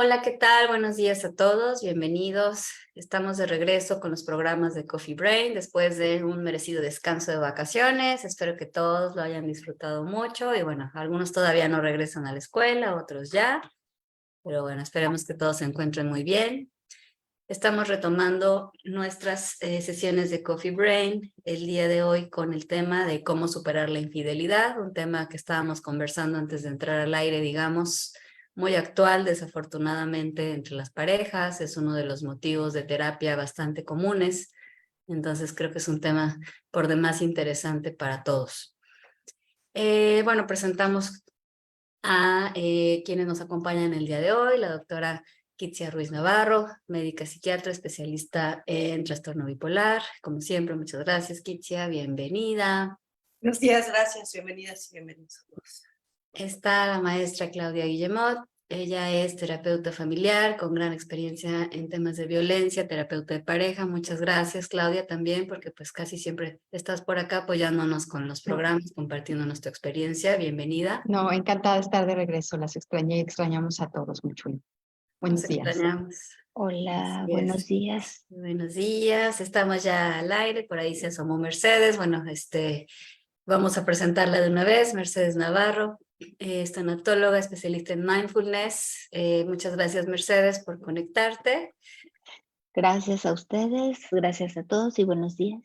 Hola, ¿qué tal? Buenos días a todos, bienvenidos. Estamos de regreso con los programas de Coffee Brain después de un merecido descanso de vacaciones. Espero que todos lo hayan disfrutado mucho y bueno, algunos todavía no regresan a la escuela, otros ya, pero bueno, esperemos que todos se encuentren muy bien. Estamos retomando nuestras sesiones de Coffee Brain el día de hoy con el tema de cómo superar la infidelidad, un tema que estábamos conversando antes de entrar al aire, digamos, muy actual desafortunadamente entre las parejas, es uno de los motivos de terapia bastante comunes, entonces creo que es un tema por demás interesante para todos. Bueno, presentamos a quienes nos acompañan el día de hoy, la doctora Kitsia Ruiz Navarro, médica psiquiatra, especialista en trastorno bipolar. Como siempre, muchas gracias, Kitsia, bienvenida. Buenos días, gracias, bienvenidas y bienvenidos a todos. Está la maestra Claudia Guillemot. Ella es terapeuta familiar con gran experiencia en temas de violencia, terapeuta de pareja. Muchas gracias, Claudia, también, porque pues casi siempre estás por acá apoyándonos con los programas, compartiéndonos tu experiencia. Bienvenida. No, encantada de estar de regreso. Las extrañé y extrañamos a todos mucho. Nos Buenos días. extrañamos. Hola, Así buenos es. días. Buenos días, estamos ya al aire, por ahí se asomó Mercedes. Bueno, vamos a presentarla de una vez, Mercedes Navarro, es tanatóloga, especialista en mindfulness. Muchas gracias, Mercedes, por conectarte. Gracias a ustedes, gracias a todos y buenos días.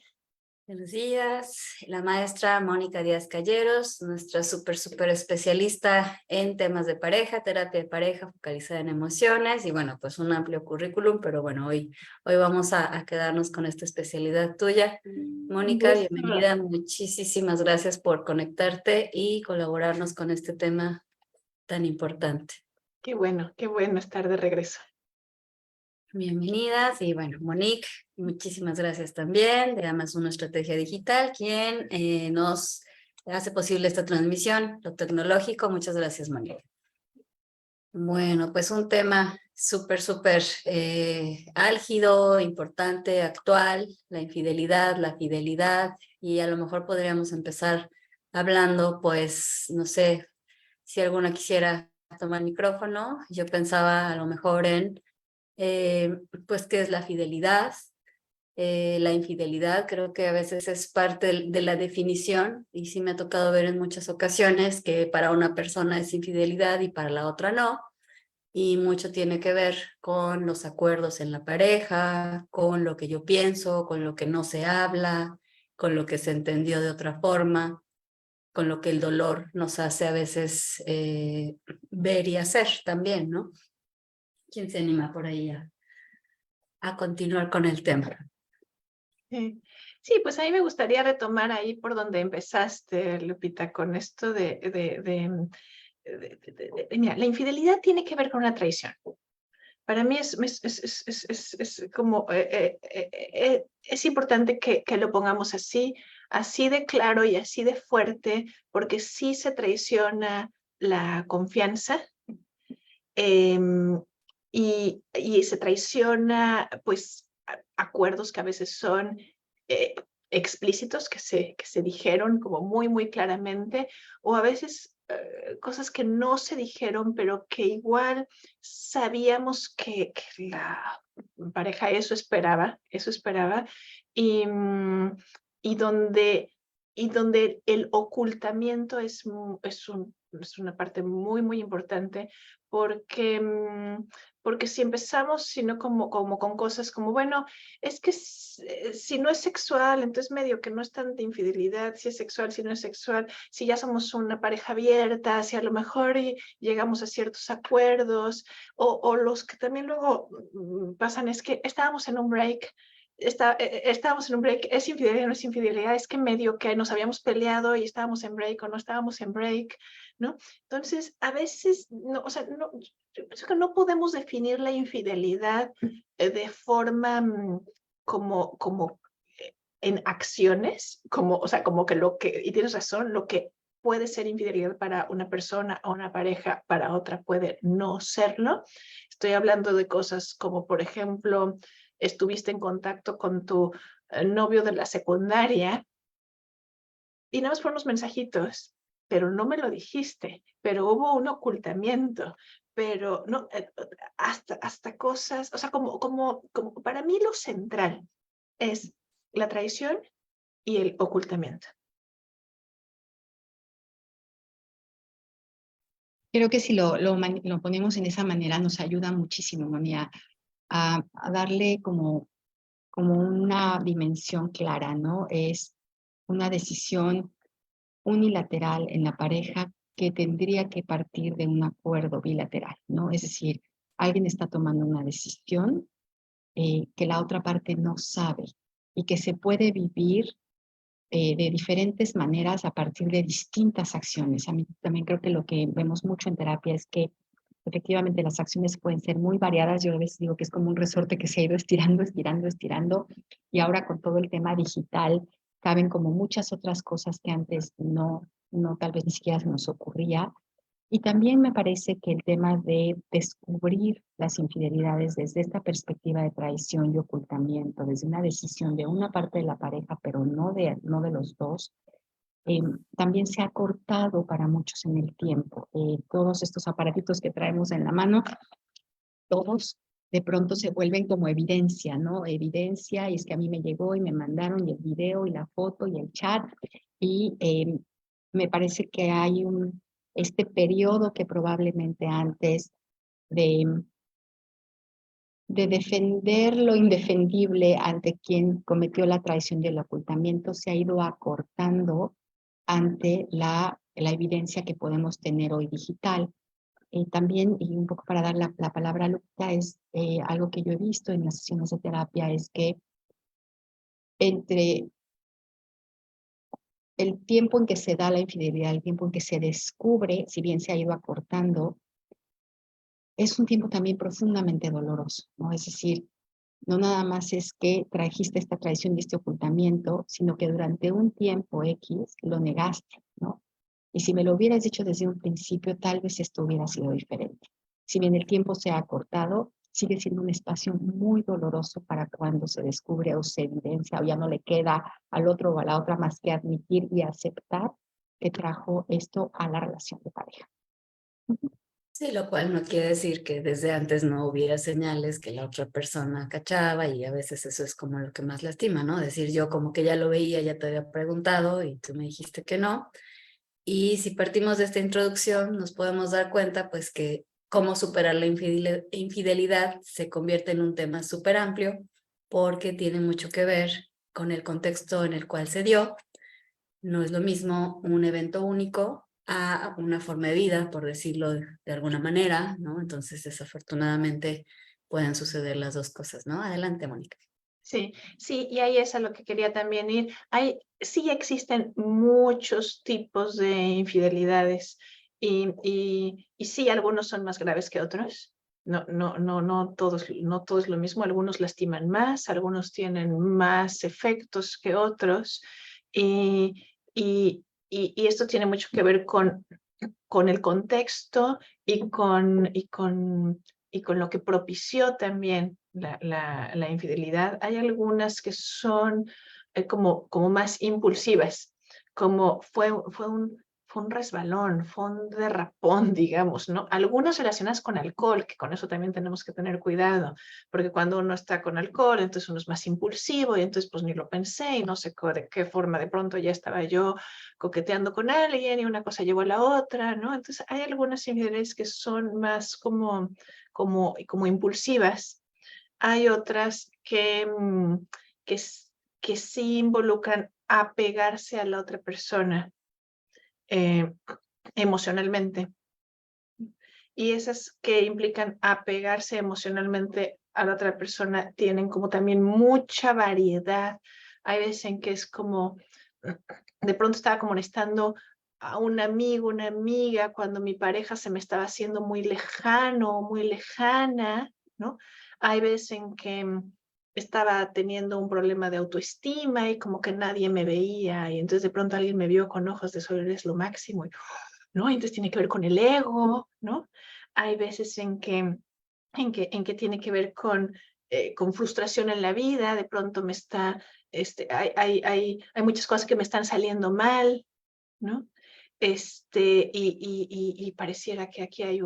Buenos días. La maestra Mónica Díaz Calleros, nuestra súper especialista en temas de pareja, terapia de pareja focalizada en emociones y bueno, pues un amplio currículum, pero bueno, hoy vamos a quedarnos con esta especialidad tuya. Mónica, bienvenida, muchísimas gracias por conectarte y colaborarnos con este tema tan importante. Qué bueno estar de regreso. Bienvenidas y bueno, Monique, muchísimas gracias también de Amazon Estrategia Digital, quien nos hace posible esta transmisión, lo tecnológico. Muchas gracias, Monique. Bueno, pues un tema súper álgido, importante, actual, la infidelidad, la fidelidad, y a lo mejor podríamos empezar hablando, pues, no sé, si alguna quisiera tomar micrófono. Yo pensaba a lo mejor en pues qué es la fidelidad, la infidelidad. Creo que a veces es parte de la definición y sí me ha tocado ver en muchas ocasiones que para una persona es infidelidad y para la otra no, y mucho tiene que ver con los acuerdos en la pareja, con lo que yo pienso, con lo que no se habla, con lo que se entendió de otra forma, con lo que el dolor nos hace a veces ver y hacer también, ¿no? ¿Quién se anima por ahí a continuar con el tema? Sí, pues a mí me gustaría retomar ahí por donde empezaste, Lupita, con esto mira, la infidelidad tiene que ver con una traición. Para mí es como, es importante que lo pongamos así de claro y así de fuerte, porque sí se traiciona la confianza. Y se traiciona, pues, acuerdos que a veces son explícitos, que se dijeron como muy claramente, o a veces cosas que no se dijeron, pero que igual sabíamos que la pareja eso esperaba, y, y donde, y donde el ocultamiento es una parte muy importante, porque, porque si empezamos, sino como con cosas como, bueno, es que si no es sexual, entonces medio que no es tanta infidelidad, si es sexual, si no es sexual, si ya somos una pareja abierta, si a lo mejor llegamos a ciertos acuerdos, o los que también luego pasan es que estábamos en un break, es infidelidad o no es infidelidad, es que medio que nos habíamos peleado y estábamos en break o no estábamos en break, ¿no? Entonces, a veces, no, o sea, no, yo pienso que no podemos definir la infidelidad de forma como en acciones, o sea, como que y tienes razón, lo que puede ser infidelidad para una persona o una pareja, para otra puede no serlo. Estoy hablando de cosas como, por ejemplo, estuviste en contacto con tu novio de la secundaria y nada más fueron unos mensajitos, pero no me lo dijiste, pero hubo un ocultamiento, pero no, hasta cosas, o sea, como para mí lo central es la traición y el ocultamiento. Creo que si lo ponemos en esa manera nos ayuda muchísimo, Moni, a darle como una dimensión clara, ¿no? Es una decisión unilateral en la pareja que tendría que partir de un acuerdo bilateral, ¿no? Es decir, alguien está tomando una decisión que la otra parte no sabe y que se puede vivir de diferentes maneras a partir de distintas acciones. A mí también creo que lo que vemos mucho en terapia es que efectivamente las acciones pueden ser muy variadas. Yo a veces digo que es como un resorte que se ha ido estirando, estirando, estirando, y ahora con todo el tema digital caben como muchas otras cosas que antes no tal vez ni siquiera se nos ocurría. Y también me parece que el tema de descubrir las infidelidades desde esta perspectiva de traición y ocultamiento, desde una decisión de una parte de la pareja, pero no de los dos, también se ha cortado para muchos en el tiempo. Todos estos aparatitos que traemos en la mano, todos de pronto se vuelven como evidencia, ¿no? Evidencia, y es que a mí me llegó y me mandaron, y el video, y la foto, y el chat, y me parece que hay este periodo que probablemente antes de, de defender lo indefendible ante quien cometió la traición y el ocultamiento se ha ido acortando ante la evidencia que podemos tener hoy digital. También, y un poco para dar la palabra a Lupita, es algo que yo he visto en las sesiones de terapia, es que entre el tiempo en que se da la infidelidad, el tiempo en que se descubre, si bien se ha ido acortando, es un tiempo también profundamente doloroso, ¿no? Es decir, no nada más es que trajiste esta traición y este ocultamiento, sino que durante un tiempo X lo negaste, ¿no? Y si me lo hubieras dicho desde un principio, tal vez esto hubiera sido diferente. Si bien el tiempo se ha acortado, sigue siendo un espacio muy doloroso para cuando se descubre o se evidencia o ya no le queda al otro o a la otra más que admitir y aceptar que trajo esto a la relación de pareja. Sí, lo cual no quiere decir que desde antes no hubiera señales que la otra persona cachaba, y a veces eso es como lo que más lastima, ¿no? Decir, yo como que ya lo veía, ya te había preguntado y tú me dijiste que no. Y si partimos de esta introducción, nos podemos dar cuenta pues que cómo superar la infidelidad se convierte en un tema súper amplio, porque tiene mucho que ver con el contexto en el cual se dio. No es lo mismo un evento único a una forma de vida, por decirlo de alguna manera, ¿no? Entonces, desafortunadamente, pueden suceder las dos cosas, ¿no? Adelante, Mónica. Sí, sí, y ahí es a lo que quería también ir. Sí existen muchos tipos de infidelidades y sí, algunos son más graves que otros. No todos, no todo es lo mismo. Algunos lastiman más, algunos tienen más efectos que otros. Y, y esto tiene mucho que ver con el contexto y con lo que propició también la infidelidad. Hay algunas que son como más impulsivas, como fue un resbalón, fue un derrapón, digamos, ¿no? Algunas relacionadas con alcohol, que con eso también tenemos que tener cuidado, porque cuando uno está con alcohol, entonces uno es más impulsivo y entonces pues ni lo pensé y no sé de qué forma de pronto ya estaba yo coqueteando con alguien y una cosa llevó a la otra, ¿no? Entonces hay algunas infidelidades que son más como impulsivas. Hay otras que, que sí involucran apegarse a la otra persona emocionalmente. Y esas que implican apegarse emocionalmente a la otra persona tienen como también mucha variedad. Hay veces en que es como, de pronto estaba como necesitando a un amigo, una amiga, cuando mi pareja se me estaba haciendo muy lejano, muy lejana, ¿no? Hay veces en que estaba teniendo un problema de autoestima y como que nadie me veía y entonces de pronto alguien me vio con ojos de "Soy eres lo máximo", y, ¿no? Entonces tiene que ver con el ego, ¿no? Hay veces en que tiene que ver con frustración en la vida, de pronto me está, hay muchas cosas que me están saliendo mal, ¿no? y pareciera que aquí hay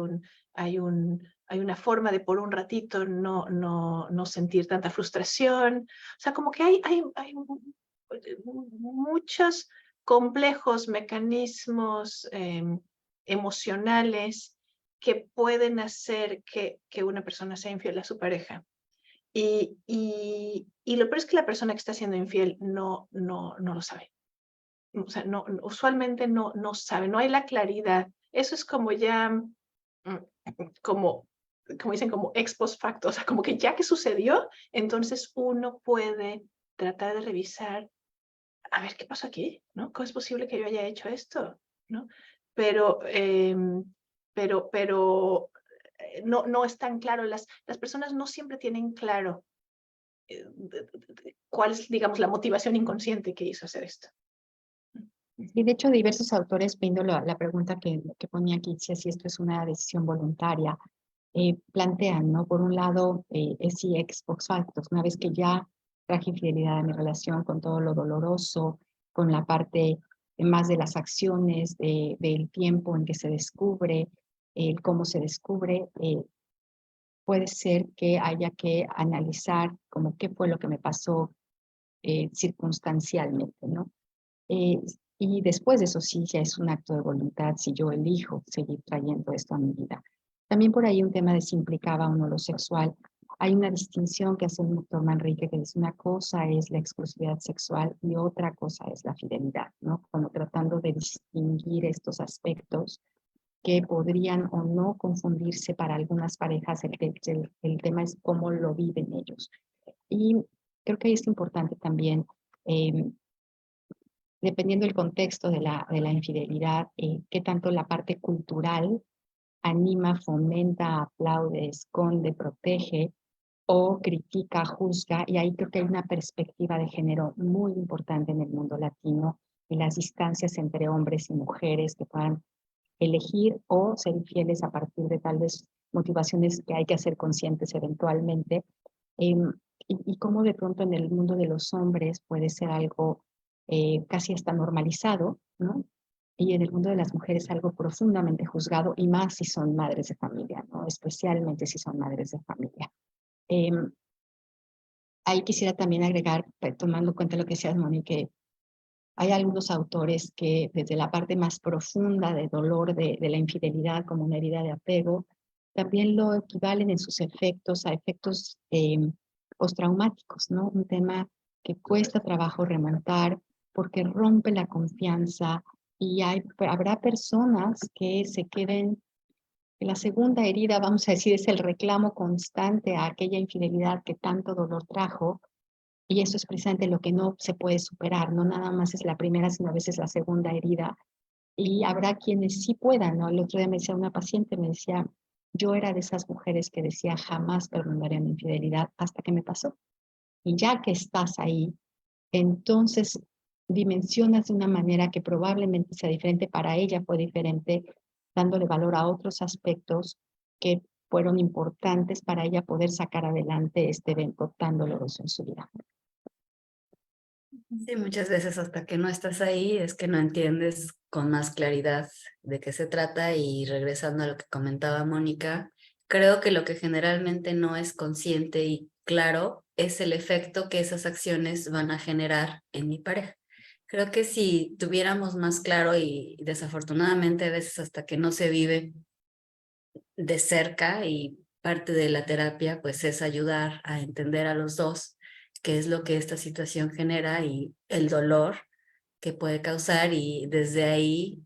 una forma de por un ratito no sentir tanta frustración. O sea, como que hay muchos complejos mecanismos emocionales que pueden hacer que una persona sea infiel a su pareja. Y lo peor es que la persona que está siendo infiel no lo sabe. O sea, usualmente no sabe, no hay la claridad. Eso es como ya, como dicen, como ex post facto, o sea, como que ya que sucedió, entonces uno puede tratar de revisar, a ver, ¿qué pasó aquí? ¿No? ¿Cómo es posible que yo haya hecho esto? ¿No? Pero no es tan claro. Las personas no siempre tienen claro cuál es, digamos, la motivación inconsciente que hizo hacer esto. Y de hecho, diversos autores, viendo la pregunta que ponía aquí, si esto es una decisión voluntaria, plantean, ¿no? Por un lado, sí, ex post facto, una vez que ya traje infidelidad en mi relación con todo lo doloroso, con la parte más de las acciones, del tiempo en que se descubre, cómo se descubre, puede ser que haya que analizar como qué fue lo que me pasó circunstancialmente, ¿no? Eh, y después de eso sí, ya es un acto de voluntad si yo elijo seguir trayendo esto a mi vida. También por ahí un tema de si implicaba o no lo sexual. Hay una distinción que hace el doctor Manrique, que dice una cosa es la exclusividad sexual y otra cosa es la fidelidad, ¿no? Como tratando de distinguir estos aspectos que podrían o no confundirse para algunas parejas. El tema es cómo lo viven ellos. Y creo que ahí es importante también, dependiendo del contexto de la infidelidad, qué tanto la parte cultural anima, fomenta, aplaude, esconde, protege o critica, juzga. Y ahí creo que hay una perspectiva de género muy importante en el mundo latino y las distancias entre hombres y mujeres que puedan elegir o ser infieles a partir de tal vez motivaciones que hay que hacer conscientes eventualmente. Y cómo de pronto en el mundo de los hombres puede ser algo casi hasta normalizado, ¿no? Y en el mundo de las mujeres algo profundamente juzgado, y más si son madres de familia, ¿no? Especialmente si son madres de familia. Ahí quisiera también agregar, tomando en cuenta lo que decías, Monique, hay algunos autores que desde la parte más profunda de dolor de la infidelidad como una herida de apego, también lo equivalen en sus efectos a efectos postraumáticos, ¿no? Un tema que cuesta trabajo remontar porque rompe la confianza y habrá personas que se queden. La segunda herida, vamos a decir, es el reclamo constante a aquella infidelidad que tanto dolor trajo. Y eso es precisamente lo que no se puede superar, no nada más es la primera, sino a veces la segunda herida. Y habrá quienes sí puedan, ¿no? El otro día me decía una paciente, me decía, yo era de esas mujeres que decía jamás perdonaré una infidelidad hasta que me pasó. Y ya que estás ahí, entonces dimensionas de una manera que probablemente sea diferente, para ella fue diferente, dándole valor a otros aspectos que fueron importantes para ella poder sacar adelante este evento tan doloroso en su vida. Sí, muchas veces hasta que no estás ahí es que no entiendes con más claridad de qué se trata. Y regresando a lo que comentaba Mónica, creo que lo que generalmente no es consciente y claro es el efecto que esas acciones van a generar en mi pareja. Creo que si tuviéramos más claro, y desafortunadamente a veces hasta que no se vive de cerca, y parte de la terapia pues es ayudar a entender a los dos qué es lo que esta situación genera y el dolor que puede causar, y desde ahí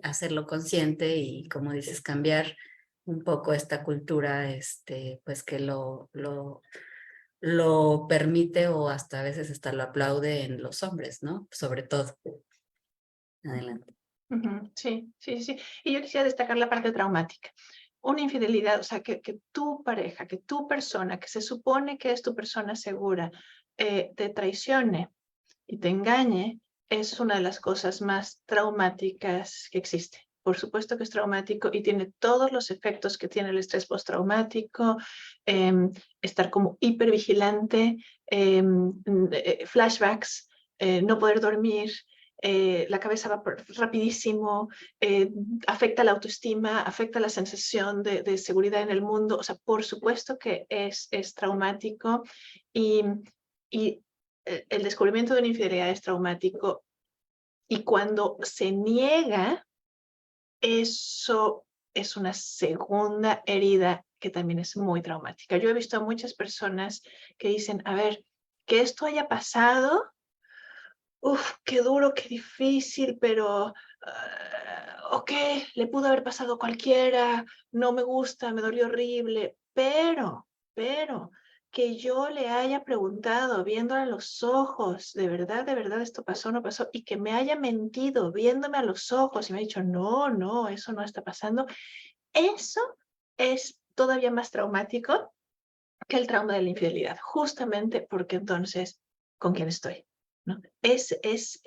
hacerlo consciente y, como dices, cambiar un poco esta cultura pues que lo permite, o hasta a veces hasta lo aplaude en los hombres, ¿no? Sobre todo. Adelante. Sí. Y yo quisiera destacar la parte traumática. Una infidelidad, o sea, que tu pareja, que tu persona, que se supone que es tu persona segura, te traicione y te engañe, es una de las cosas más traumáticas que existe. Por supuesto que es traumático y tiene todos los efectos que tiene el estrés postraumático, estar como hipervigilante, flashbacks, no poder dormir, la cabeza va rapidísimo, afecta la autoestima, afecta la sensación de seguridad en el mundo. O sea, por supuesto que es traumático y el descubrimiento de una infidelidad es traumático. Y cuando se niega, eso es una segunda herida que también es muy traumática. Yo he visto a muchas personas que dicen, a ver, que esto haya pasado, qué duro, qué difícil, pero ok, le pudo haber pasado a cualquiera, no me gusta, me dolió horrible, pero que yo le haya preguntado, viéndole a los ojos, de verdad esto pasó o no pasó, y que me haya mentido viéndome a los ojos y me ha dicho, no, eso no está pasando, eso es todavía más traumático que el trauma de la infidelidad, justamente porque entonces, ¿con quién estoy? ¿No? Ese es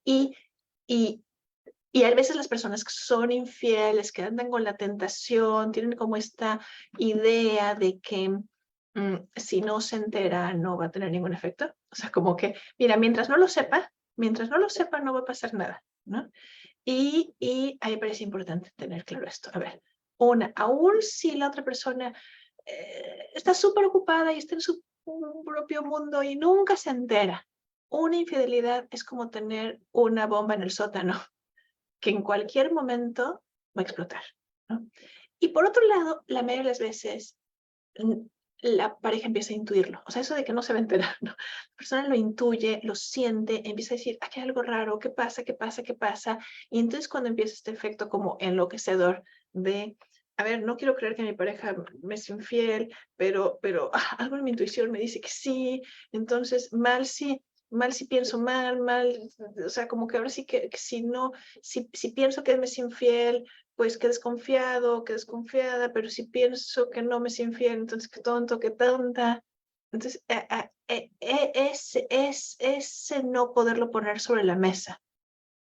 y, y, y a veces las personas que son infieles, que andan con la tentación, tienen como esta idea de que si no se entera no va a tener ningún efecto. O sea, como que, mira, mientras no lo sepa, no va a pasar nada, ¿no? Y a mí me parece importante tener claro esto. A ver, aún si la otra persona está súper ocupada y está en su propio mundo y nunca se entera. Una infidelidad es como tener una bomba en el sótano que en cualquier momento va a explotar, ¿no? Y por otro lado, la mayoría de las veces la pareja empieza a intuirlo. O sea, eso de que no se va a enterar, ¿no? La persona lo intuye, lo siente, empieza a decir, aquí hay algo raro, ¿qué pasa? ¿Qué pasa? ¿Qué pasa? Y entonces cuando empieza este efecto como enloquecedor de, a ver, no quiero creer que mi pareja me es infiel, pero algo en mi intuición me dice que sí, entonces mal si pienso mal, o sea, como que ahora sí que si no, si pienso que me es infiel, pues qué desconfiado, qué desconfiada, pero si pienso que no me es infiel, entonces qué tonto, qué tonta. Entonces, ese no poderlo poner sobre la mesa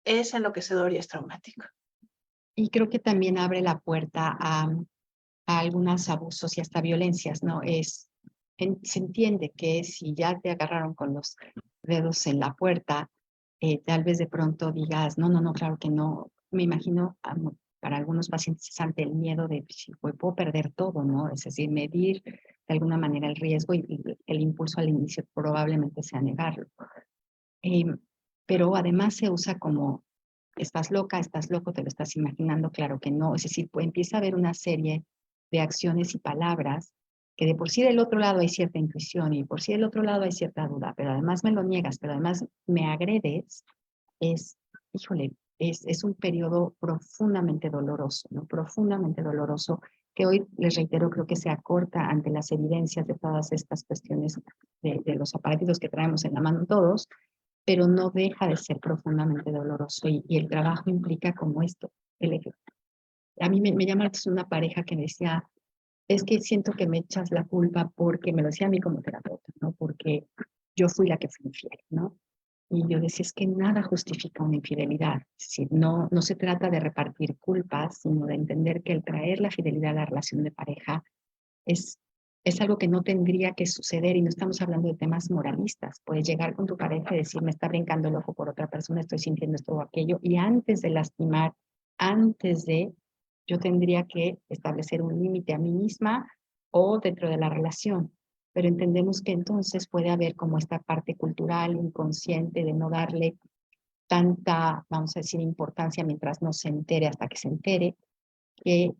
es enloquecedor y es traumático. Y creo que también abre la puerta a algunos abusos y hasta violencias, ¿no? Se entiende que si ya te agarraron con los dedos en la puerta, tal vez de pronto digas, no, claro que no. Me imagino para algunos pacientes es ante el miedo de, si puedo perder todo, ¿no? Es decir, medir de alguna manera el riesgo y el impulso al inicio probablemente sea negarlo. Pero además se usa como, estás loca, estás loco, te lo estás imaginando, claro que no. Es decir, pues empieza a haber una serie de acciones y palabras que de por sí del otro lado hay cierta intuición y por sí del otro lado hay cierta duda, pero además me lo niegas, pero además me agredes, híjole, es un periodo profundamente doloroso, ¿no? Profundamente doloroso, que hoy, les reitero, creo que se acorta ante las evidencias de todas estas cuestiones de los aparatos que traemos en la mano todos, pero no deja de ser profundamente doloroso y el trabajo implica como esto. A mí me llama la atención una pareja que decía, es que siento que me echas la culpa porque, me lo decía a mí como terapeuta, ¿no? Porque yo fui la que fui infiel, ¿no? Y yo decía, es que nada justifica una infidelidad. Es decir, no se trata de repartir culpas, sino de entender que el traer la fidelidad a la relación de pareja es, es algo que no tendría que suceder y no estamos hablando de temas moralistas. Puedes llegar con tu pareja y decir, me está brincando el ojo por otra persona, estoy sintiendo esto o aquello, y antes de lastimar, yo tendría que establecer un límite a mí misma o dentro de la relación. Pero entendemos que entonces puede haber como esta parte cultural, inconsciente, de no darle tanta, vamos a decir, importancia mientras no se entere hasta que se entere, que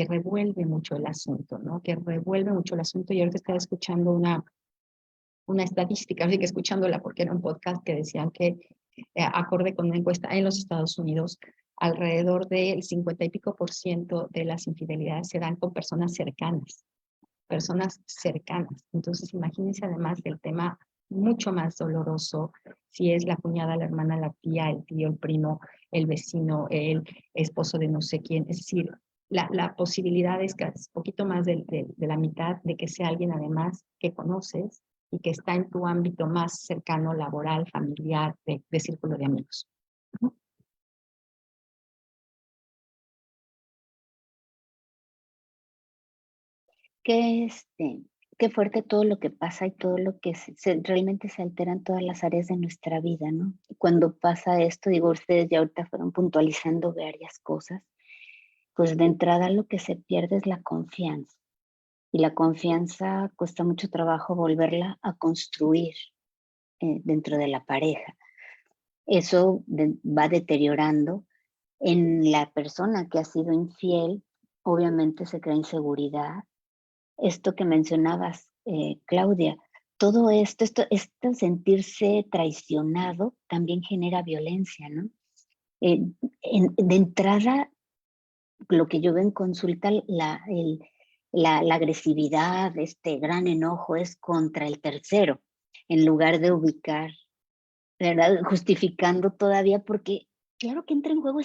revuelve mucho el asunto, ¿no? Que revuelve mucho el asunto. Y ahorita estaba escuchando una estadística, así que escuchándola porque era un podcast que decían que, acorde con una encuesta en los Estados Unidos, alrededor del 50 y pico % de las infidelidades se dan con personas cercanas, personas cercanas. Entonces, imagínense además del tema mucho más doloroso, si es la cuñada, la hermana, la tía, el tío, el primo, el vecino, el esposo de no sé quién. Es decir, la posibilidad es casi poquito más de la mitad de que sea alguien además que conoces y que está en tu ámbito más cercano, laboral, familiar, de círculo de amigos. Que qué fuerte todo lo que pasa y todo lo que realmente se alteran todas las áreas de nuestra vida, ¿no? Y cuando pasa esto, digo, ustedes ya ahorita fueron puntualizando varias cosas, pues de entrada lo que se pierde es la confianza. Y la confianza cuesta mucho trabajo volverla a construir dentro de la pareja. Eso va deteriorando en la persona que ha sido infiel, obviamente se crea inseguridad. Esto que mencionabas, Claudia, todo esto sentirse traicionado también genera violencia, ¿no? De entrada, lo que yo veo en consulta, la agresividad, este gran enojo es contra el tercero, en lugar de ubicar, ¿verdad? Justificando todavía, porque claro que entra en juego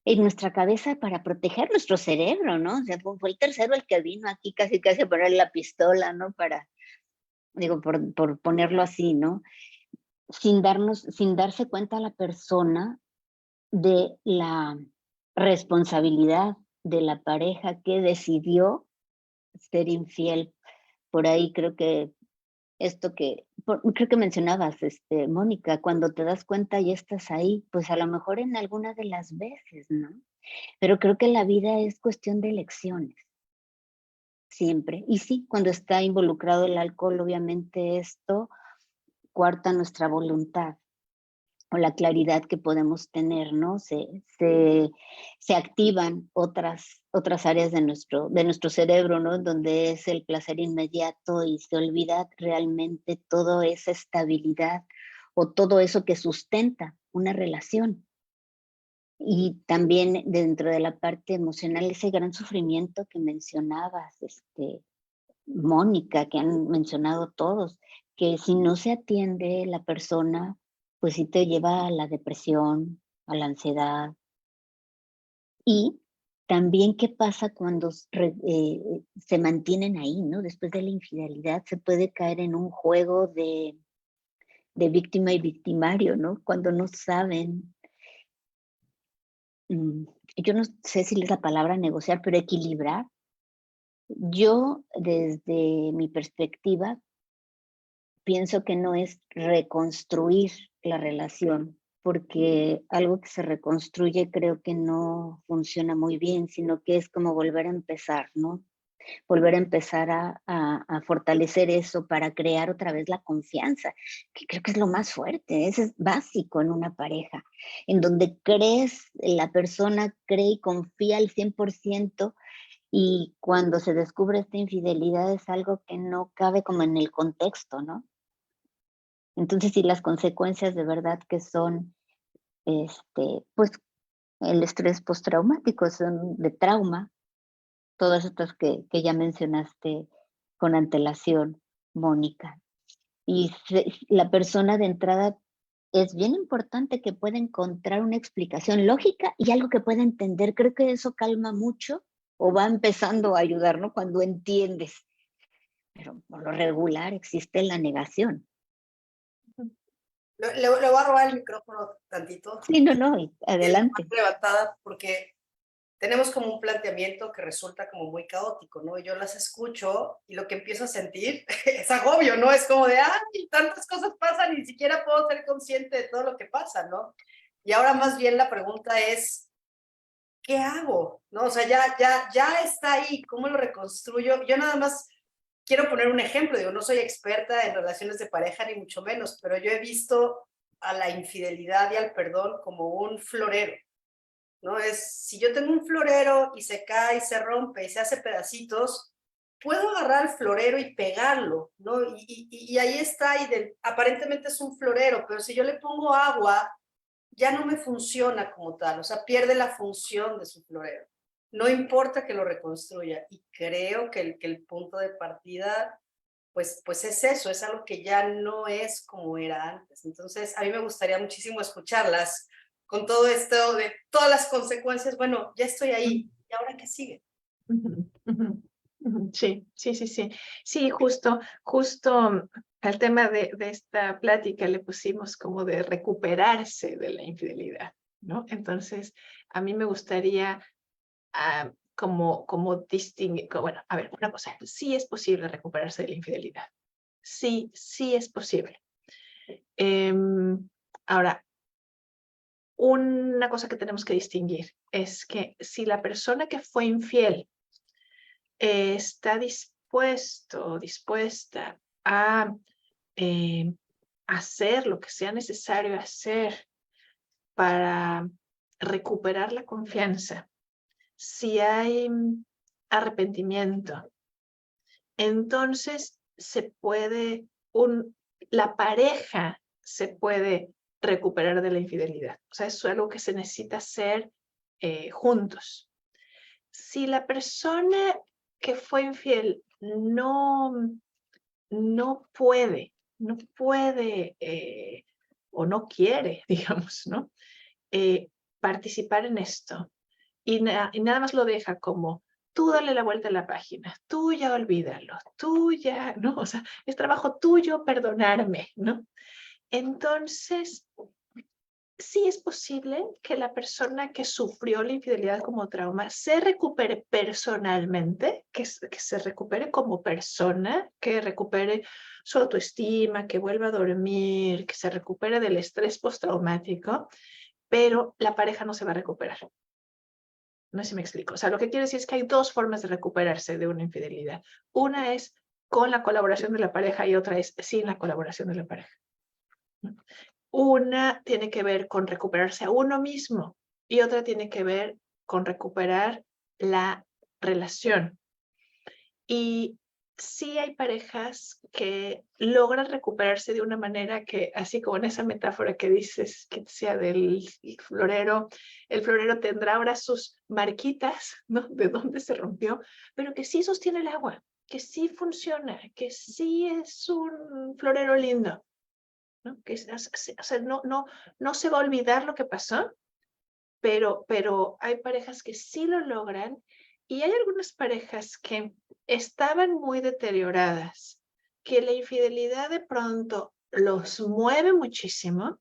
en nuestra cabeza para proteger nuestro cerebro, ¿no? O sea, fue el tercero el que vino aquí casi a poner la pistola, ¿no? Digo, por ponerlo así, ¿no? Sin darse cuenta a la persona de la responsabilidad de la pareja que decidió ser infiel. Por ahí creo que creo que mencionabas, Mónica, cuando te das cuenta y estás ahí, pues a lo mejor en alguna de las veces, ¿no? Pero creo que la vida es cuestión de elecciones, siempre. Y sí, cuando está involucrado el alcohol, obviamente esto coarta nuestra voluntad o la claridad que podemos tener, ¿no? Se activan otras áreas de nuestro cerebro, ¿no? Donde es el placer inmediato y se olvida realmente toda esa estabilidad o todo eso que sustenta una relación. Y también dentro de la parte emocional, ese gran sufrimiento que mencionabas, Mónica, que han mencionado todos, que si no se atiende la persona, pues sí te lleva a la depresión, a la ansiedad. Y también qué pasa cuando se mantienen ahí, ¿no? Después de la infidelidad se puede caer en un juego de víctima y victimario, ¿no? Cuando no saben, yo no sé si es la palabra negociar, pero equilibrar. Yo, desde mi perspectiva, pienso que no es reconstruir la relación, porque algo que se reconstruye creo que no funciona muy bien, sino que es como volver a empezar, ¿no? Volver a empezar a fortalecer eso para crear otra vez la confianza, que creo que es lo más fuerte, eso es básico en una pareja, en donde la persona cree y confía al 100%, y cuando se descubre esta infidelidad es algo que no cabe como en el contexto, ¿no? Entonces, sí, las consecuencias de verdad que son, pues, el estrés postraumático, son de trauma, todas estas que ya mencionaste con antelación, Mónica. Y la persona de entrada es bien importante que pueda encontrar una explicación lógica y algo que pueda entender. Creo que eso calma mucho o va empezando a ayudar, ¿no? Cuando entiendes. Pero por lo regular existe la negación. Le voy a robar el micrófono tantito. Sí, no, Adelante. adelante. Levantada porque tenemos como un planteamiento que resulta como muy caótico, ¿no? Yo las escucho y lo que empiezo a sentir es agobio, ¿no? Es como de, ay, tantas cosas pasan y ni siquiera puedo ser consciente de todo lo que pasa, ¿no? Y ahora más bien la pregunta es, ¿qué hago? ¿No? O sea, ya está ahí, ¿cómo lo reconstruyo? Yo nada más quiero poner un ejemplo, digo, no soy experta en relaciones de pareja ni mucho menos, pero yo he visto a la infidelidad y al perdón como un florero, ¿no? Si yo tengo un florero y se cae, se rompe y se hace pedacitos, puedo agarrar el florero y pegarlo, ¿no? Y ahí está, aparentemente es un florero, pero si yo le pongo agua, ya no me funciona como tal, o sea, pierde la función de su florero. No importa que lo reconstruya. Y creo que el punto de partida, pues es eso, es algo que ya no es como era antes. Entonces, a mí me gustaría muchísimo escucharlas con todo esto de todas las consecuencias. Bueno, ya estoy ahí. ¿Y ahora qué sigue? Sí. Sí, justo al tema de esta plática le pusimos como de recuperarse de la infidelidad, ¿no? Entonces, a mí me gustaría como distinguir, bueno, a ver, una cosa, sí es posible recuperarse de la infidelidad. Sí, sí es posible. Ahora, una cosa que tenemos que distinguir es que si la persona que fue infiel está dispuesto o dispuesta a hacer lo que sea necesario hacer para recuperar la confianza, si hay arrepentimiento, entonces la pareja se puede recuperar de la infidelidad. O sea, eso es algo que se necesita hacer juntos. Si la persona que fue infiel no puede o no quiere, digamos, ¿no? Participar en esto y nada más lo deja como tú dale la vuelta a la página, tú ya olvídalo, tú ya, ¿no? O sea, es trabajo tuyo perdonarme, ¿no? Entonces, sí es posible que la persona que sufrió la infidelidad como trauma se recupere personalmente, que se recupere como persona, que recupere su autoestima, que vuelva a dormir, que se recupere del estrés postraumático, pero la pareja no se va a recuperar. No sé si me explico. O sea, lo que quiero decir es que hay dos formas de recuperarse de una infidelidad. Una es con la colaboración de la pareja y otra es sin la colaboración de la pareja. Una tiene que ver con recuperarse a uno mismo y otra tiene que ver con recuperar la relación. Y sí hay parejas que logran recuperarse de una manera que, así como en esa metáfora que dices, que sea del florero, el florero tendrá ahora sus marquitas, ¿no? De dónde se rompió, pero que sí sostiene el agua, que sí funciona, que sí es un florero lindo, ¿no? Que, o sea, no se va a olvidar lo que pasó, pero hay parejas que sí lo logran y hay algunas parejas que estaban muy deterioradas, que la infidelidad de pronto los mueve muchísimo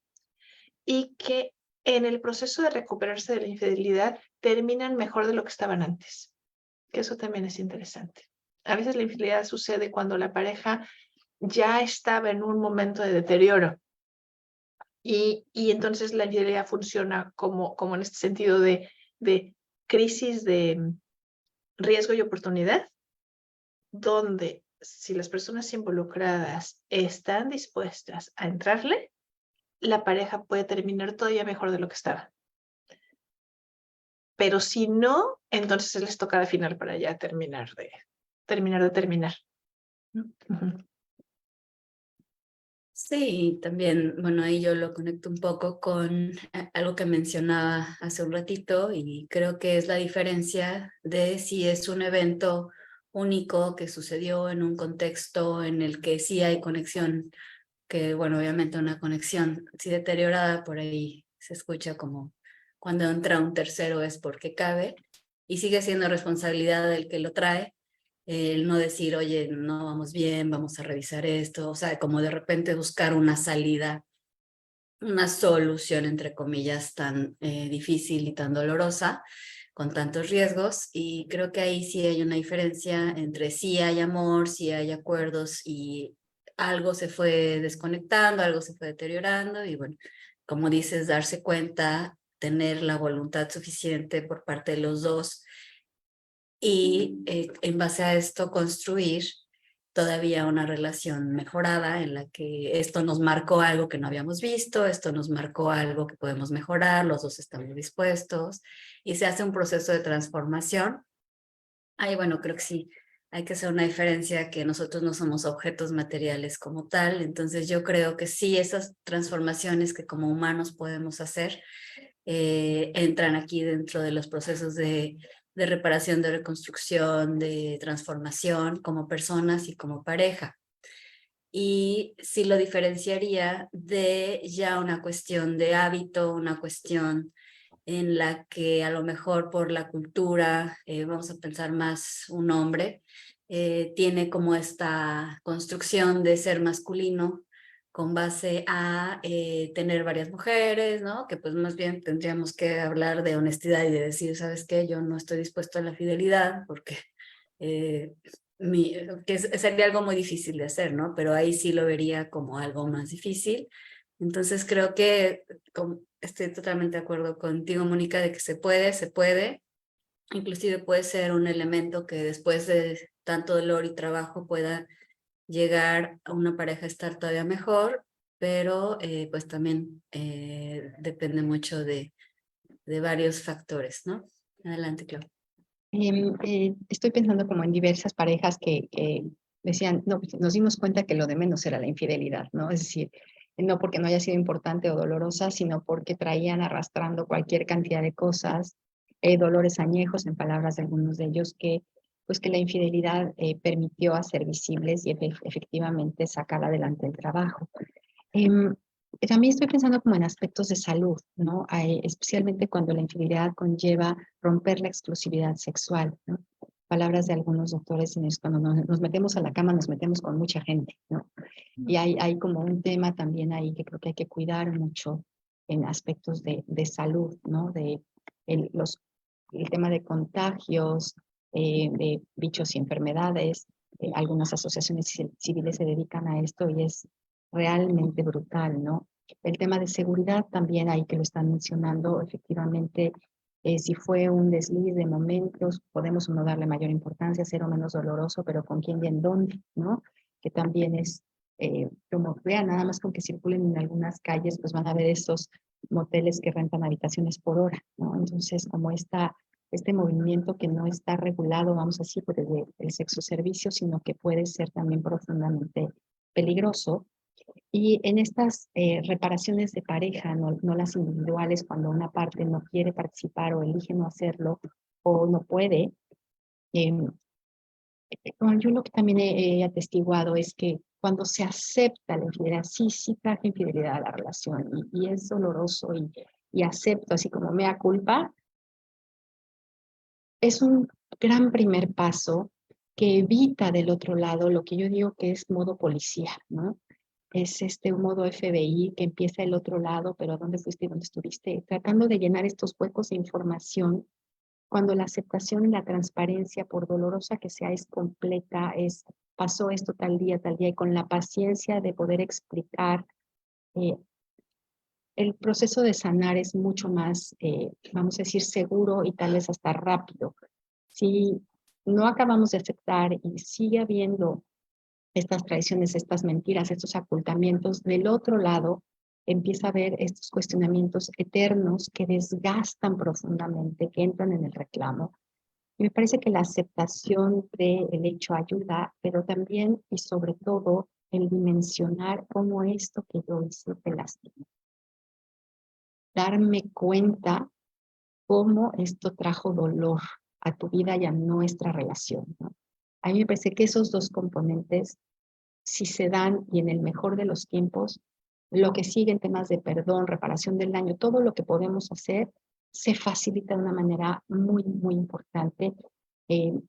y que en el proceso de recuperarse de la infidelidad terminan mejor de lo que estaban antes, que eso también es interesante. A veces la infidelidad sucede cuando la pareja ya estaba en un momento de deterioro. Y entonces la infidelidad funciona como en este sentido de crisis de riesgo y oportunidad, donde si las personas involucradas están dispuestas a entrarle, la pareja puede terminar todavía mejor de lo que estaba. Pero si no, entonces les toca de final para ya terminar. Uh-huh. Sí, también, bueno, ahí yo lo conecto un poco con algo que mencionaba hace un ratito y creo que es la diferencia de si es un evento único que sucedió en un contexto en el que sí hay conexión, que bueno, obviamente una conexión sí deteriorada, por ahí se escucha como cuando entra un tercero es porque cabe y sigue siendo responsabilidad del que lo trae. El no decir, oye, no vamos bien, vamos a revisar esto, o sea, como de repente buscar una salida, una solución, entre comillas, tan difícil y tan dolorosa, con tantos riesgos, y creo que ahí sí hay una diferencia entre sí hay amor, sí hay acuerdos, y algo se fue desconectando, algo se fue deteriorando, y bueno, como dices, darse cuenta, tener la voluntad suficiente por parte de los dos, y en base a esto construir todavía una relación mejorada en la que esto nos marcó algo que no habíamos visto, esto nos marcó algo que podemos mejorar, los dos estamos dispuestos y se hace un proceso de transformación. Ahí bueno, creo que sí, hay que hacer una diferencia que nosotros no somos objetos materiales como tal, entonces yo creo que sí, esas transformaciones que como humanos podemos hacer entran aquí dentro de los procesos de reparación, de reconstrucción, de transformación como personas y como pareja. Y sí lo diferenciaría de ya una cuestión de hábito, una cuestión en la que a lo mejor por la cultura, vamos a pensar más un hombre, tiene como esta construcción de ser masculino, con base a tener varias mujeres, ¿no? Que pues más bien tendríamos que hablar de honestidad y de decir, ¿sabes qué? Yo no estoy dispuesto a la fidelidad porque eh, sería algo muy difícil de hacer, ¿no? Pero ahí sí lo vería como algo más difícil. Entonces creo que estoy totalmente de acuerdo contigo, Mónica, de que se puede. Inclusive puede ser un elemento que después de tanto dolor y trabajo pueda llegar a una pareja a estar todavía mejor, pero pues también depende mucho de varios factores, ¿no? Adelante, Clau. Estoy pensando como en diversas parejas que decían, no, pues nos dimos cuenta que lo de menos era la infidelidad, ¿no? Es decir, no porque no haya sido importante o dolorosa, sino porque traían arrastrando cualquier cantidad de cosas, dolores añejos, en palabras de algunos de ellos, que pues que la infidelidad permitió hacer visibles y efectivamente sacar adelante el trabajo. Em, También estoy pensando como en aspectos de salud, ¿no? Especialmente cuando la infidelidad conlleva romper la exclusividad sexual, ¿no? Palabras de algunos doctores, cuando nos metemos a la cama, nos metemos con mucha gente, ¿no? Y hay como un tema también ahí que creo que hay que cuidar mucho en aspectos de salud, ¿no? El, los, el tema de contagios, de bichos y enfermedades. Algunas asociaciones civiles se dedican a esto y es realmente brutal, ¿no? El tema de seguridad también ahí que lo están mencionando, efectivamente, si fue un desliz de momentos, podemos no darle mayor importancia, ser o menos doloroso, pero con quién y en dónde, ¿no? Que también es, como vean, nada más con que circulen en algunas calles, pues van a ver estos moteles que rentan habitaciones por hora, ¿no? Entonces, como este movimiento que no está regulado, vamos a decir, por el sexo servicio, sino que puede ser también profundamente peligroso. Y en estas reparaciones de pareja, no las individuales, cuando una parte no quiere participar o elige no hacerlo o no puede, eh, yo lo que también he atestiguado es que cuando se acepta la infidelidad, sí traje infidelidad a la relación y es doloroso y acepto así como mea culpa, es un gran primer paso que evita del otro lado lo que yo digo que es modo policía, ¿no? Es un modo FBI que empieza el otro lado, pero ¿dónde fuiste y dónde estuviste? Tratando de llenar estos huecos de información cuando la aceptación y la transparencia, por dolorosa que sea, es completa, pasó esto tal día, y con la paciencia de poder explicar, el proceso de sanar es mucho más, vamos a decir, seguro y tal vez hasta rápido. Si no acabamos de aceptar y sigue habiendo estas traiciones, estas mentiras, estos ocultamientos, del otro lado empieza a haber estos cuestionamientos eternos que desgastan profundamente, que entran en el reclamo. Y me parece que la aceptación del hecho ayuda, pero también y sobre todo el dimensionar cómo esto que yo hice te lastima. Darme cuenta cómo esto trajo dolor a tu vida y a nuestra relación, ¿no? A mí me parece que esos dos componentes, si se dan y en el mejor de los tiempos, lo que sigue en temas de perdón, reparación del daño, todo lo que podemos hacer, se facilita de una manera muy, muy importante. Eh,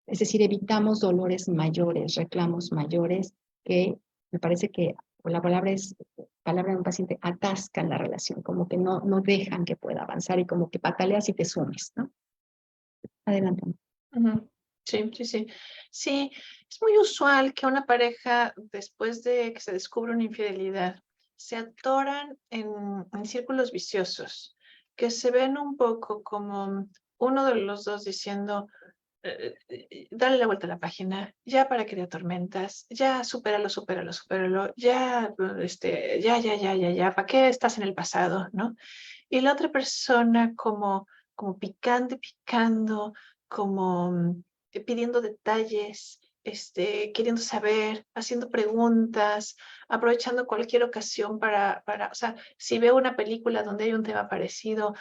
es decir, evitamos dolores mayores, reclamos mayores, que me parece que la palabra de un paciente, atascan la relación, como que no dejan que pueda avanzar y como que pataleas y te sumes, ¿no? Adelante. Sí. Sí, es muy usual que una pareja, después de que se descubre una infidelidad, se atoran en círculos viciosos, que se ven un poco como uno de los dos diciendo, dale la vuelta a la página, ya para que te atormentas, ya supéralo, ya, ya, ¿para qué estás en el pasado, no? Y la otra persona como picando, como pidiendo detalles, queriendo saber, haciendo preguntas, aprovechando cualquier ocasión o sea, si veo una película donde hay un tema parecido,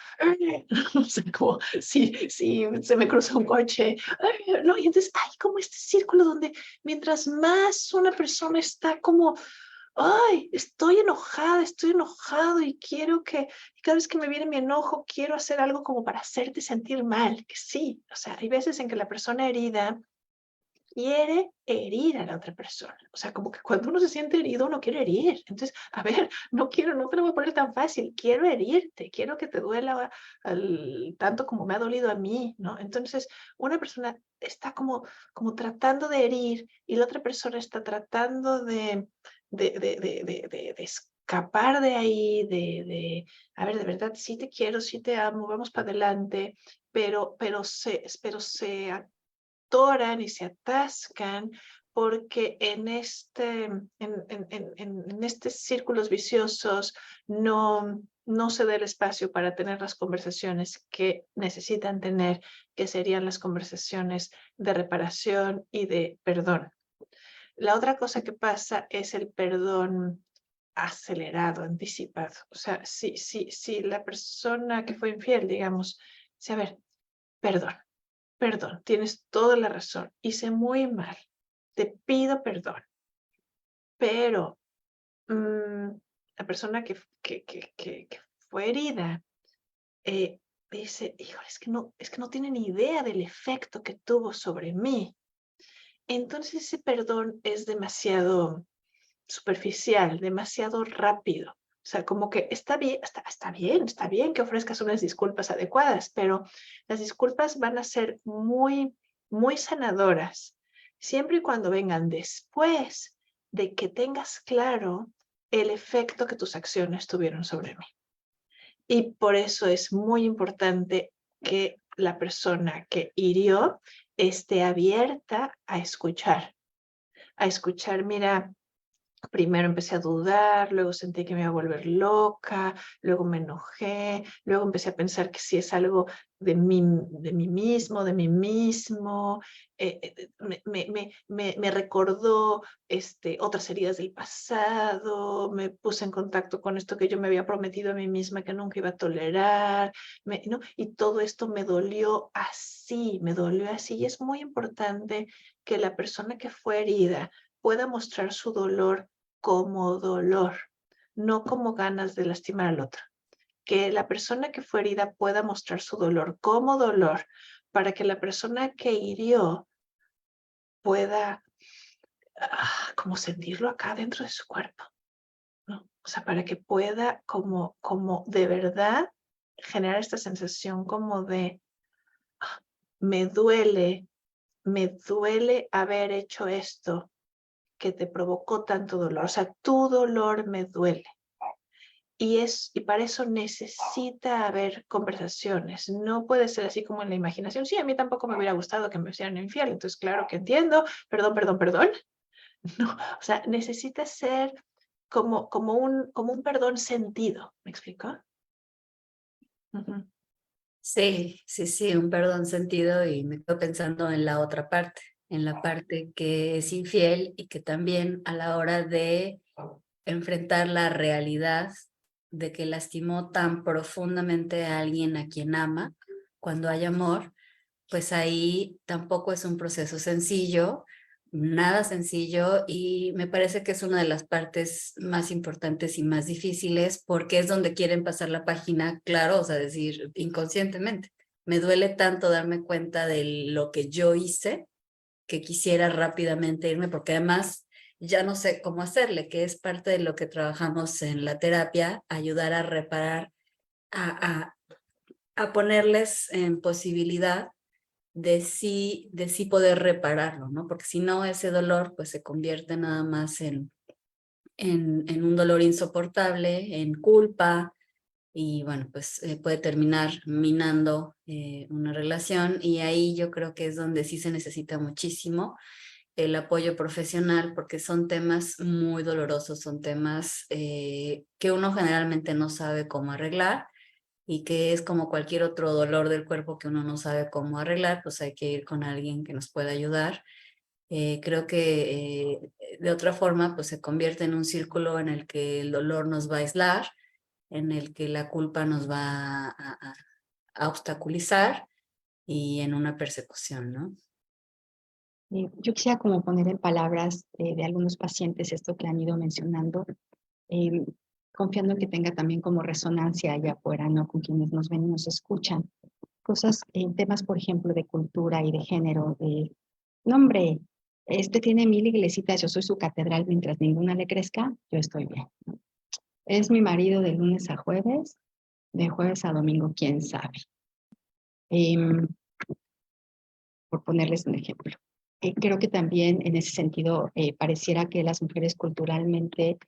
o sea, como si se me cruza un coche, no, y entonces hay como este círculo donde mientras más una persona está como, ay, estoy enojado y quiero y cada vez que me viene mi enojo, quiero hacer algo como para hacerte sentir mal, que sí, o sea, hay veces en que la persona herida quiere herir a la otra persona. O sea, como que cuando uno se siente herido, uno quiere herir. Entonces, a ver, no te lo voy a poner tan fácil. Quiero herirte, quiero que te duela tanto como me ha dolido a mí, ¿no? Entonces, una persona está como tratando de herir y la otra persona está tratando de escapar de ahí, a ver, de verdad, sí te quiero, sí te amo, vamos para adelante, pero se atoran y se atascan porque en estos círculos viciosos no se da el espacio para tener las conversaciones que necesitan tener, que serían las conversaciones de reparación y de perdón. La otra cosa que pasa es el perdón acelerado, anticipado. O sea, si la persona que fue infiel, digamos, dice, a ver, perdón, tienes toda la razón, hice muy mal, te pido perdón, pero la persona que fue herida dice, híjole, es que no tiene ni idea del efecto que tuvo sobre mí. Entonces ese perdón es demasiado superficial, demasiado rápido. O sea, como que está bien que ofrezcas unas disculpas adecuadas, pero las disculpas van a ser muy, muy sanadoras, siempre y cuando vengan después de que tengas claro el efecto que tus acciones tuvieron sobre mí. Y por eso es muy importante que la persona que hirió esté abierta a escuchar. Mira, primero empecé a dudar, luego sentí que me iba a volver loca, luego me enojé, luego empecé a pensar que si es algo de mí mismo, me recordó otras heridas del pasado, me puse en contacto con esto que yo me había prometido a mí misma que nunca iba a tolerar, ¿no? Y todo esto me dolió así, y es muy importante que la persona que fue herida pueda mostrar su dolor como dolor, no como ganas de lastimar al otro. Que la persona que fue herida pueda mostrar su dolor como dolor para que la persona que hirió pueda como sentirlo acá dentro de su cuerpo, ¿no? O sea, para que pueda como de verdad generar esta sensación como de me duele haber hecho esto que te provocó tanto dolor. O sea, tu dolor me duele. Y para eso necesita haber conversaciones. No puede ser así como en la imaginación. Sí, a mí tampoco me hubiera gustado que me hicieran infiel. Entonces, claro que entiendo. Perdón. No, o sea, necesita ser como un perdón sentido. ¿Me explico? Uh-huh. Sí, un perdón sentido y me quedo pensando en la otra parte, en la parte que es infiel y que también a la hora de enfrentar la realidad de que lastimó tan profundamente a alguien a quien ama, cuando hay amor, pues ahí tampoco es un proceso sencillo, nada sencillo, y me parece que es una de las partes más importantes y más difíciles porque es donde quieren pasar la página, claro, o sea, decir inconscientemente. Me duele tanto darme cuenta de lo que yo hice que quisiera rápidamente irme porque además ya no sé cómo hacerle, que es parte de lo que trabajamos en la terapia, ayudar a reparar, a ponerles en posibilidad de sí poder repararlo, ¿no? Porque si no, ese dolor pues se convierte nada más en un dolor insoportable, en culpa, y bueno, pues puede terminar minando una relación, y ahí yo creo que es donde sí se necesita muchísimo el apoyo profesional, porque son temas muy dolorosos, son temas que uno generalmente no sabe cómo arreglar, y que es como cualquier otro dolor del cuerpo que uno no sabe cómo arreglar, pues hay que ir con alguien que nos pueda ayudar. Creo que de otra forma pues se convierte en un círculo en el que el dolor nos va a aislar, en el que la culpa nos va a obstaculizar y en una persecución, ¿no? Yo quisiera como poner en palabras de algunos pacientes esto que han ido mencionando, eh, confiando en que tenga también como resonancia allá afuera, ¿no? Con quienes nos ven y nos escuchan. Cosas, temas, por ejemplo, de cultura y de género, de nombre. Este tiene 1000 iglesitas, yo soy su catedral, mientras ninguna le crezca, yo estoy bien, ¿no? Es mi marido de lunes a jueves, de jueves a domingo, quién sabe. Por ponerles un ejemplo. Creo que también en ese sentido pareciera que las mujeres culturalmente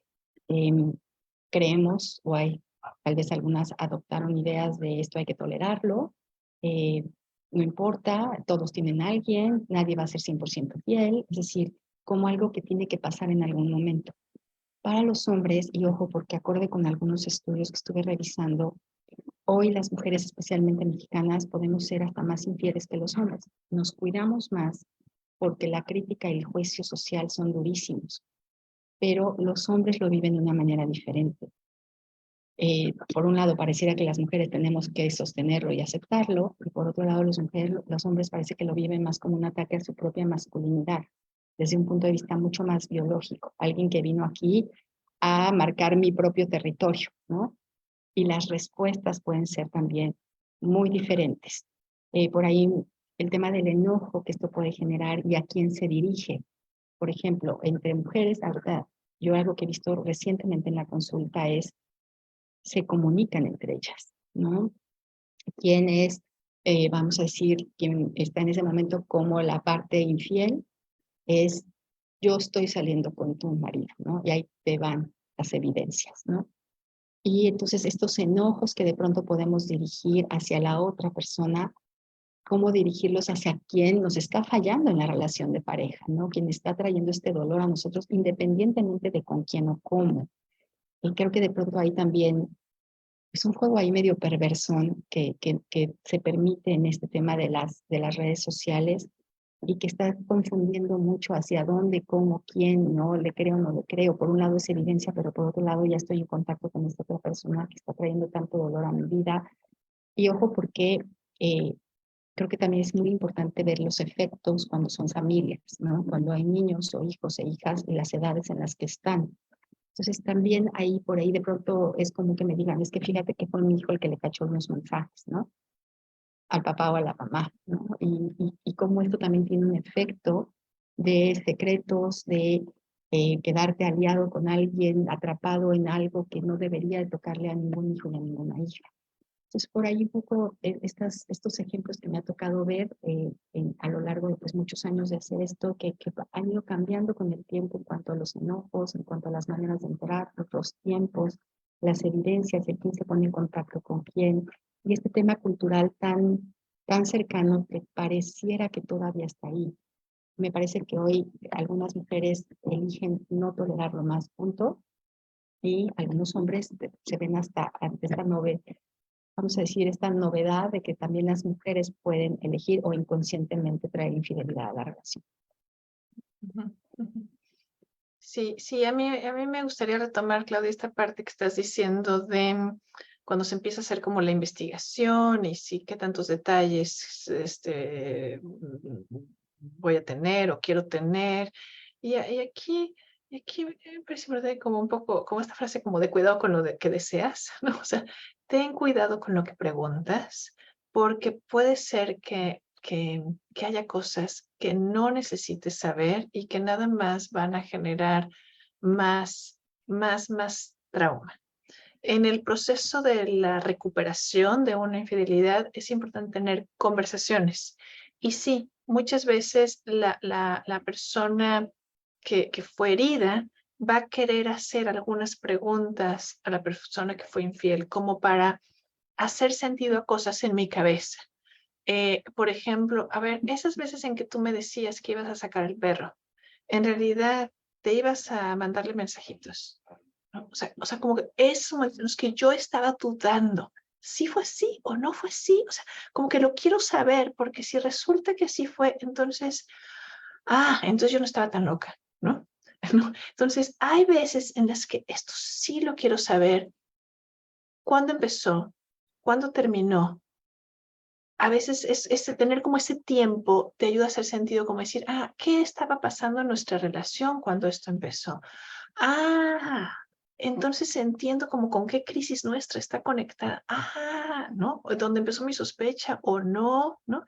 creemos, o hay tal vez algunas adoptaron ideas de esto hay que tolerarlo, no importa, todos tienen a alguien, nadie va a ser 100% fiel, es decir, como algo que tiene que pasar en algún momento. Para los hombres, y ojo, porque acorde con algunos estudios que estuve revisando, hoy las mujeres, especialmente mexicanas, podemos ser hasta más infieles que los hombres. Nos cuidamos más porque la crítica y el juicio social son durísimos, pero los hombres lo viven de una manera diferente. Por un lado, pareciera que las mujeres tenemos que sostenerlo y aceptarlo, y por otro lado, los hombres parece que lo viven más como un ataque a su propia masculinidad, desde un punto de vista mucho más biológico. Alguien que vino aquí a marcar mi propio territorio, ¿no? Y las respuestas pueden ser también muy diferentes. Por ahí el tema del enojo que esto puede generar y a quién se dirige. Por ejemplo, entre mujeres, ahorita, yo algo que he visto recientemente en la consulta es, se comunican entre ellas, ¿no? ¿Quién es, vamos a decir, quien está en ese momento como la parte infiel? Es, yo estoy saliendo con tu marido, ¿no? Y ahí te van las evidencias, ¿no? Y entonces estos enojos que de pronto podemos dirigir hacia la otra persona, cómo dirigirlos hacia quien nos está fallando en la relación de pareja, ¿no? Quien está trayendo este dolor a nosotros, independientemente de con quién o cómo. Y creo que de pronto ahí también es un juego ahí medio perversón que se permite en este tema de las redes sociales y que está confundiendo mucho hacia dónde, cómo, quién, no le creo, no le creo. Por un lado es evidencia, pero por otro lado ya estoy en contacto con esta otra persona que está trayendo tanto dolor a mi vida. Y ojo, porque creo que también es muy importante ver los efectos cuando son familias, ¿no? Cuando hay niños o hijos e hijas y las edades en las que están. Entonces también ahí, por ahí de pronto es como que me digan, es que fíjate que fue mi hijo el que le cachó unos mensajes, ¿no? Al papá o a la mamá, ¿no? Y cómo esto también tiene un efecto de secretos, de quedarte aliado con alguien, atrapado en algo que no debería de tocarle a ningún hijo ni a ninguna hija. Entonces, por ahí un poco estos ejemplos que me ha tocado ver a lo largo de pues, muchos años de hacer esto, que han ido cambiando con el tiempo en cuanto a los enojos, en cuanto a las maneras de entrar, los tiempos, las evidencias, el quién se pone en contacto con quién, y este tema cultural tan cercano que pareciera que todavía está ahí. Me parece que hoy algunas mujeres eligen no tolerarlo más, punto, y algunos hombres se ven hasta ante esta novela, vamos a decir, esta novedad de que también las mujeres pueden elegir o inconscientemente traer infidelidad a la relación. Sí, sí, a mí me gustaría retomar, Claudia, esta parte que estás diciendo de cuando se empieza a hacer como la investigación y sí, qué tantos detalles voy a tener o quiero tener. Y aquí me parece ¿verdad? Como un poco, como esta frase como de cuidado con lo que deseas, ¿no? O sea, ten cuidado con lo que preguntas, porque puede ser que haya cosas que no necesites saber y que nada más van a generar más trauma. En el proceso de la recuperación de una infidelidad es importante tener conversaciones. Y sí, muchas veces la persona que fue herida va a querer hacer algunas preguntas a la persona que fue infiel como para hacer sentido a cosas en mi cabeza. Por ejemplo, a ver, esas veces en que tú me decías que ibas a sacar el perro, en realidad te ibas a mandarle mensajitos, ¿no? O sea, como que eso es que yo estaba dudando. ¿Sí fue así o no fue así? O sea, como que lo quiero saber, porque si resulta que sí fue, entonces, entonces yo no estaba tan loca, ¿no? ¿No? Entonces, hay veces en las que esto sí lo quiero saber. ¿Cuándo empezó? ¿Cuándo terminó? A veces es tener como ese tiempo te ayuda a hacer sentido, como decir, ¿qué estaba pasando en nuestra relación cuando esto empezó? Entonces entiendo como con qué crisis nuestra está conectada. ¿No? ¿Dónde empezó mi sospecha o no? ¿No?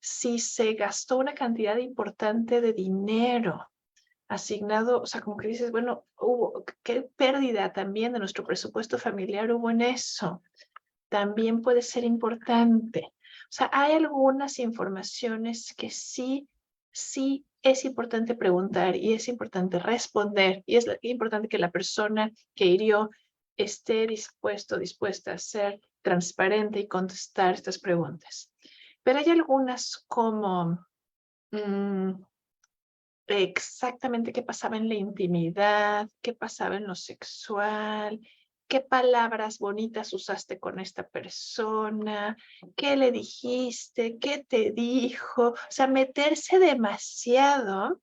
si se gastó una cantidad importante de dinero asignado, o sea, como que dices, bueno, qué pérdida también de nuestro presupuesto familiar hubo en eso. También puede ser importante. O sea, hay algunas informaciones que sí es importante preguntar y es importante responder y es importante que la persona que hirió esté dispuesta a ser transparente y contestar estas preguntas. Pero hay algunas como exactamente qué pasaba en la intimidad, qué pasaba en lo sexual, qué palabras bonitas usaste con esta persona, qué le dijiste, qué te dijo. O sea, meterse demasiado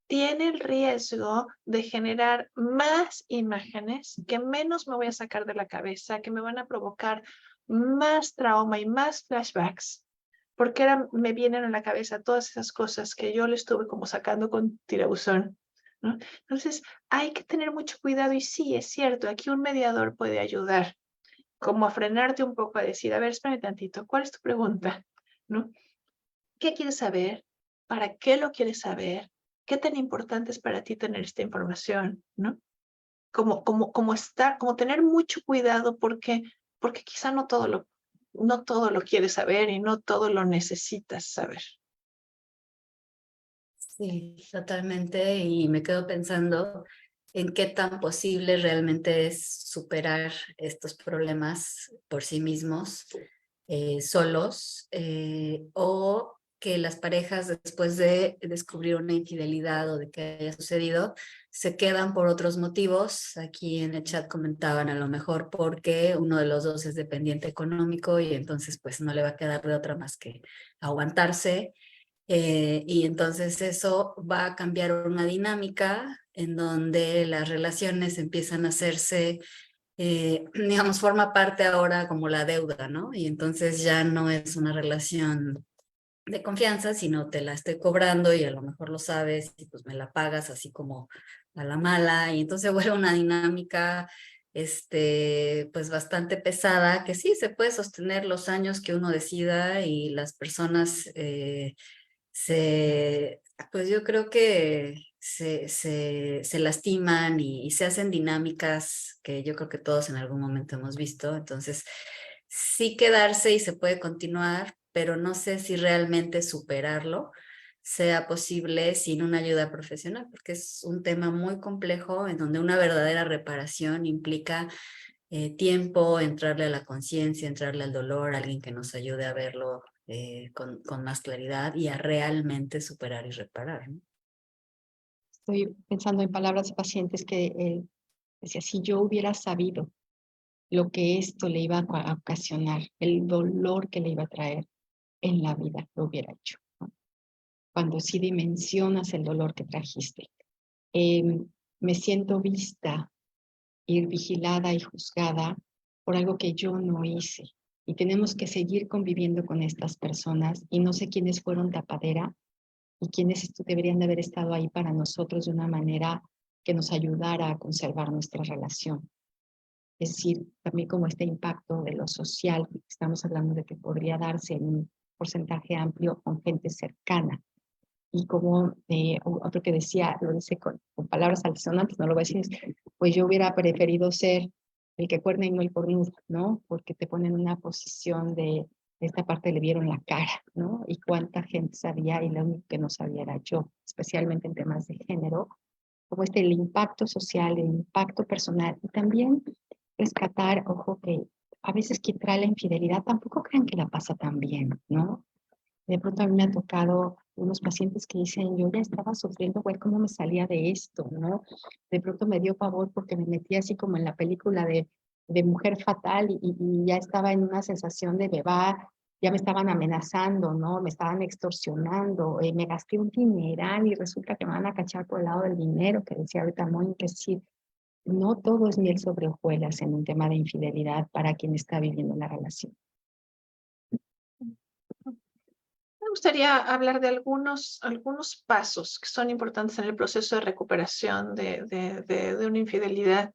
tiene el riesgo de generar más imágenes que menos me voy a sacar de la cabeza, que me van a provocar más trauma y más flashbacks, porque ahora me vienen a la cabeza todas esas cosas que yo le estuve como sacando con tirabuzón, ¿no? Entonces, hay que tener mucho cuidado y sí, es cierto, aquí un mediador puede ayudar, como a frenarte un poco, a decir, a ver, espérame tantito, ¿cuál es tu pregunta? ¿No? ¿Qué quieres saber? ¿Para qué lo quieres saber? ¿Qué tan importante es para ti tener esta información? ¿No? Como tener mucho cuidado porque quizá no todo lo quieres saber y no todo lo necesitas saber. Sí, totalmente. Y me quedo pensando en qué tan posible realmente es superar estos problemas por sí mismos, solos, o que las parejas después de descubrir una infidelidad o de que haya sucedido, se quedan por otros motivos. Aquí en el chat comentaban a lo mejor porque uno de los dos es dependiente económico y entonces pues no le va a quedar de otra más que aguantarse. Y entonces eso va a cambiar una dinámica en donde las relaciones empiezan a hacerse, digamos, forma parte ahora como la deuda, ¿no? Y entonces ya no es una relación de confianza, sino te la estoy cobrando y a lo mejor lo sabes y pues me la pagas así como a la mala. Y entonces vuelve una dinámica pues bastante pesada, que sí se puede sostener los años que uno decida y las personas pues yo creo que se lastiman y se hacen dinámicas que yo creo que todos en algún momento hemos visto. Entonces, sí quedarse y se puede continuar, pero no sé si realmente superarlo sea posible sin una ayuda profesional, porque es un tema muy complejo en donde una verdadera reparación implica tiempo, entrarle a la conciencia, entrarle al dolor, alguien que nos ayude a verlo con más claridad y a realmente superar y reparar, ¿no? Estoy pensando en palabras de pacientes que decía, si yo hubiera sabido lo que esto le iba a ocasionar, el dolor que le iba a traer en la vida, lo hubiera hecho, ¿no? Cuando sí dimensionas el dolor que trajiste. Me siento vista y vigilada y juzgada por algo que yo no hice. Y tenemos que seguir conviviendo con estas personas y no sé quiénes fueron tapadera y quiénes deberían de haber estado ahí para nosotros de una manera que nos ayudara a conservar nuestra relación. Es decir, también como este impacto de lo social, estamos hablando de que podría darse en un porcentaje amplio con gente cercana. Y como otro que decía, lo dice con palabras altisonantes, no lo voy a decir, pues yo hubiera preferido ser el que cuerna y no el cornudo, ¿no? Porque te ponen en una posición de esta parte le vieron la cara, ¿no? Y cuánta gente sabía y lo único que no sabía era yo, especialmente en temas de género, como el impacto social, el impacto personal y también rescatar, ojo, que a veces quien trae la infidelidad tampoco crean que la pasa tan bien, ¿no? De pronto a mí me ha tocado unos pacientes que dicen, yo ya estaba sufriendo, güey, ¿cómo me salía de esto, no? De pronto me dio pavor porque me metí así como en la película de Mujer Fatal y ya estaba en una sensación de bebar, ya me estaban amenazando, ¿no? Me estaban extorsionando, me gasté un dineral y resulta que me van a cachar por el lado del dinero, que decía ahorita Mónica, es decir, no todo es miel sobre hojuelas en un tema de infidelidad para quien está viviendo la relación. Me gustaría hablar de algunos pasos que son importantes en el proceso de recuperación de una infidelidad,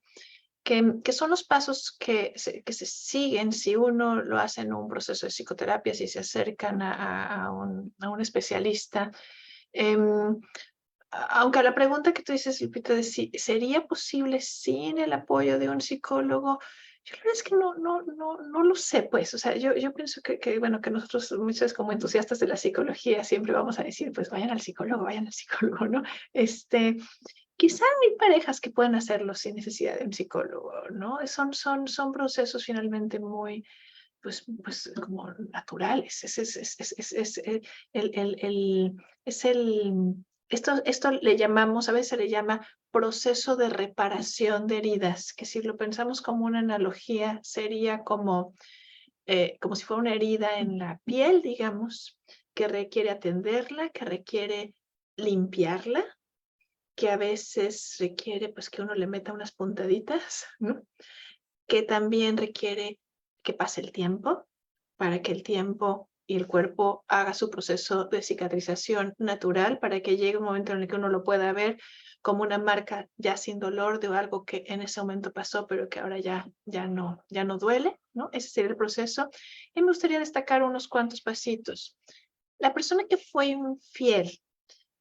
que son los pasos que se siguen si uno lo hace en un proceso de psicoterapia, si se acercan a un especialista. Aunque la pregunta que tú dices, Lupita, de si sería posible sin el apoyo de un psicólogo, yo la verdad es que no lo sé, pues. O sea, yo pienso bueno, que nosotros muchas veces como entusiastas de la psicología siempre vamos a decir, pues vayan al psicólogo, ¿no? Quizá hay parejas que pueden hacerlo sin necesidad de un psicólogo, ¿no? Son procesos finalmente muy, pues como naturales. Esto le llamamos, a veces se le llama proceso de reparación de heridas, que si lo pensamos como una analogía, sería como si fuera una herida en la piel, digamos, que requiere atenderla, que requiere limpiarla, que a veces requiere pues que uno le meta unas puntaditas, ¿no? Que también requiere que pase el tiempo para que el tiempo y el cuerpo haga su proceso de cicatrización natural, para que llegue un momento en el que uno lo pueda ver como una marca ya sin dolor de algo que en ese momento pasó, pero que ahora ya no duele, ¿no? Ese sería el proceso. Y me gustaría destacar unos cuantos pasitos. La persona que fue infiel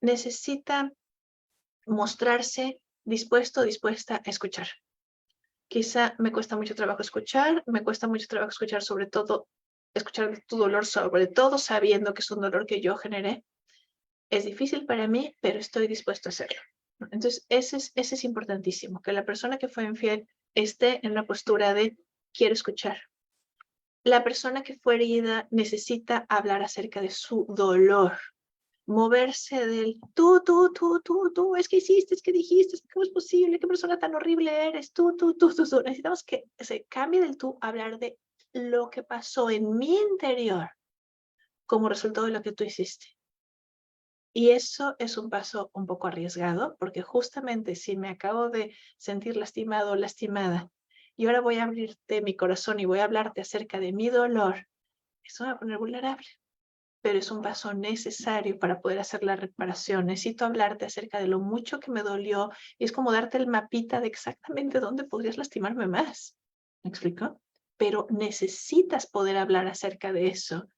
necesita mostrarse dispuesto o dispuesta a escuchar. Quizá me cuesta mucho trabajo escuchar, sobre todo escuchar tu dolor, sobre todo sabiendo que es un dolor que yo generé. Es difícil para mí, pero estoy dispuesto a hacerlo. Entonces, ese es importantísimo, que la persona que fue infiel esté en la postura de quiero escuchar. La persona que fue herida necesita hablar acerca de su dolor, moverse del tú, es que hiciste, es que dijiste, ¿cómo es posible? ¿Qué persona tan horrible eres? Tú. Necesitamos que se cambie del tú a hablar de lo que pasó en mi interior como resultado de lo que tú hiciste. Y eso es un paso un poco arriesgado, porque justamente si me acabo de sentir lastimado o lastimada, y ahora voy a abrirte mi corazón y voy a hablarte acerca de mi dolor, eso me va a poner vulnerable. Pero es un paso necesario para poder hacer la reparación. Necesito hablarte acerca de lo mucho que me dolió, y es como darte el mapita de exactamente dónde podrías lastimarme más. ¿Me explico? Pero necesitas poder hablar acerca de eso